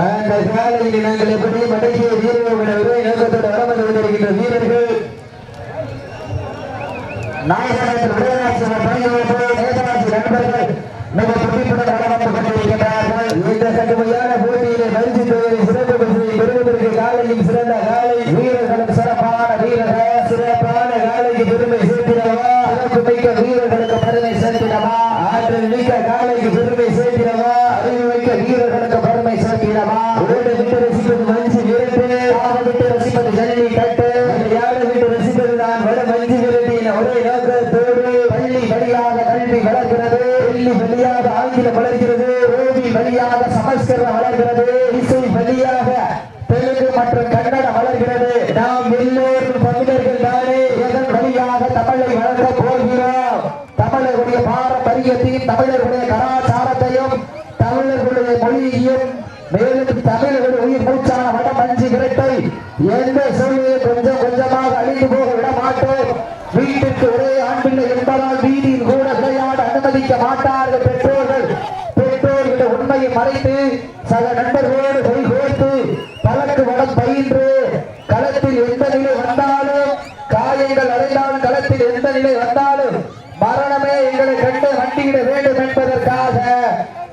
அந்த காலையில் நாங்கள் எப்படி மடக்கிய வீரர்களுடைய நோக்கத்தோடு வளம் கொண்டிருக்கின்ற வீரர்கள் நாயகர்கள் நண்பர்கள் மிக துடிப்புடன் வளம் கொண்டிருக்கிறார்கள். இந்த கடுமையான போட்டியிலே பரிசு தொகையை சிறப்பு பரிசை பெறுவதற்கு காலையில் சிறந்த காலை வீரர்களும் சிறப்பான வீரர்கள் சிறப்பான காலைக்கு பெருமை சேர்த்திடவா சிறப்பு மிக்க வீரர்களுக்கு பெருமை சேர்த்திடவா ஆற்றல் மிக்க காலைக்கு பெருமை சேர்த்திடவா அறிவு மிக்க வீரர்களுக்கு பெருமை சேர்த்திடவா ஓட விட்டு ரசிப்பது மஞ்சு விரட்டு ஆக விட்டு ரசிப்பது ஜல்லி கட்டு யாரை விட்டு ரசிப்பது தான் வட மஞ்சு விரட்டின ஒரே நோக்கத்தோடு பள்ளி வழியாக கல்வி வளர்கிறது வெள்ளி வழியாக ஆங்கிலம் வளர்கிறது ஓவி வழியாக சமஸ்கிருதம் வளர்கிறது இசை வழியாக தெலுங்கு மற்றும் கன்னடம் வளர்கிறது. நாம் எல்லோரும் தமிழர்கள் தானே எதன் வழியாக தமிழை வளர்க்க போகிறோம். தமிழர்களுடைய பாரம்பரியத்தையும் தமிழர்களுடைய கலாச்சாரத்தையும் தமிழர்களுடைய மொழியையும் மேலும் தமிழர்களுடைய உயிர் மூச்சான வட மஞ்சு விரட்டை எந்த சூழ்நிலை கொஞ்சம் கொஞ்சமாக அழிந்து போக விட மாட்டோம். வீட்டுக்கு ஒரே ஆண்பிள்ளை என்பதால் வீதியில் கூட விளையாட அனுமதிக்க மாட்டார்கள் பெற்றோர்கள். பெற்றோர்களுடைய உண்மையை மறைத்து சக நண்பர்களோடு கைகோர்த்து பழக்கு வளம் பயின்று களத்தில் எந்த நிலை வந்தாலும் காயங்கள் அடைந்தாலும் களத்தில் எந்த நிலை வந்தாலும் மரணமே எங்களை கண்டு வண்டியிட வேண்டும் என்பதற்காக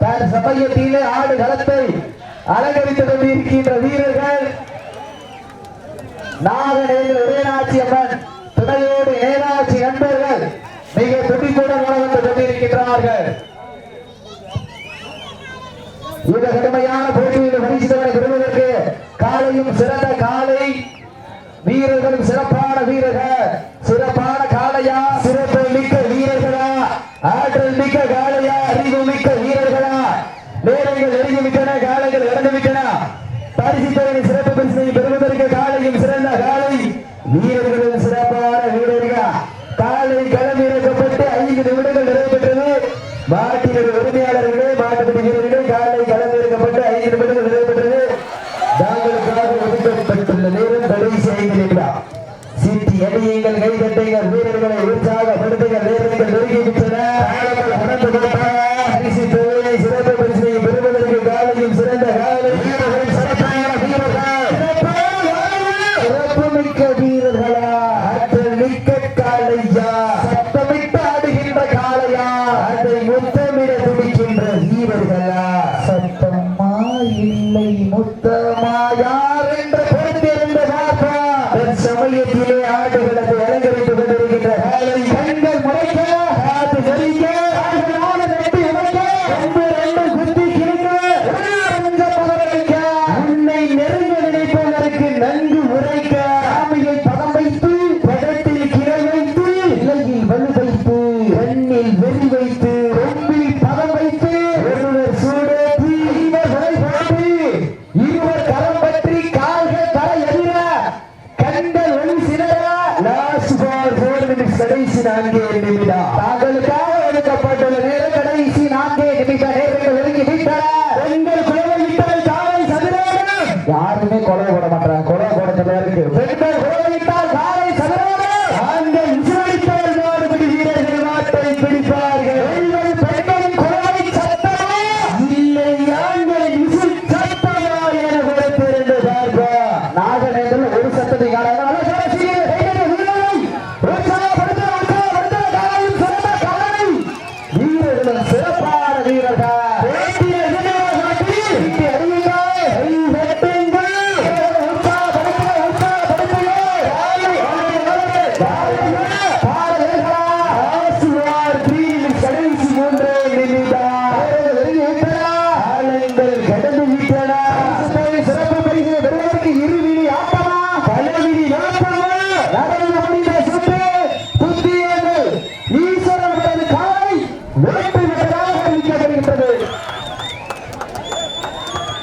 தன் சமயத்திலே ஆடு களத்தை அலங்கரித்துக் கொண்டிருக்கின்ற வீரர்கள் நாகநேரில் உதயநாச்சி அம்மன் துணையோடு நேராட்சி நண்பர்கள் மிக துடிப்புடன் வளர்ந்து கொண்டிருக்கின்றார்கள். இந்த கடுமையான போட்டியில் பரிசுகளை பெறுவதற்கு காலையும் சிறந்த காலை வீரர்களும் சிறப்பான வீரர்கள் சிறப்பான காளையா சிறப்பு மிக்க வீரர்களா ஆற்றல் மிக்க காளையா அறிவு மிக்க வீரர்களா நேரங்கள் நெருங்கிவிட்டன காலைகள் இறந்துவிட்டன. பரிசுத்தவனை சிறப்பு பரிசனை பெறுவதற்கு காலையும் சிறந்த காலை வீரர்களும் சிறப்பான வீரர்களா காலை களமிறக்கப்பட்டு 5 நிமிடங்கள் நிறைவேற்றது. மாட்டினுடைய உரிமையாளர்களே மாட்டுப்பட்டி வீரர்களே காலை களமிறக்கப்பட்டு 5 நிமிடங்கள் நிறைவேற்றது. தாங்களுக்காக ஒதுக்கப்பட்டுள்ள நேரம் கடைசி 5 நிமிடம். சீட்டி அடியுங்கள் கைதட்டுங்கள் வீரர்களை உற்சாகப்படுத்துங்கள் நேரங்கள் நெருங்கிவிட்டன. பரிசு தொகையை சிறப்பு பரிசனை பெறுவதற்கு காலையும் சிறந்த காலை வீரர்கள் சிறப்பான வீரர்கள் சிறப்பு மிக்க வீரர்களா ஆற்றல் மிக்க காளையா சத்தமிட்டு ஆடுகின்ற காளையா அதை முத்தமிட துடிக்கின்ற வீரர்களா சத்தமா இல்லை முத்தமா யார் என்று பொறுத்திருந்த பாப்பா சமயத்திலே ஆடுகளத்தை அலங்கரித்துக் கொண்டிருக்கின்ற காலை கண்கள் முறைக்க காத்து நெறிக்க உன்னை நெருங்க நினைப்பதற்கு நன்கு உரைக்க சாமியை பதம் வைத்து படத்தில் கிளை வைத்து இலையில் வலு வைத்து கண்ணில் வெறி வைத்து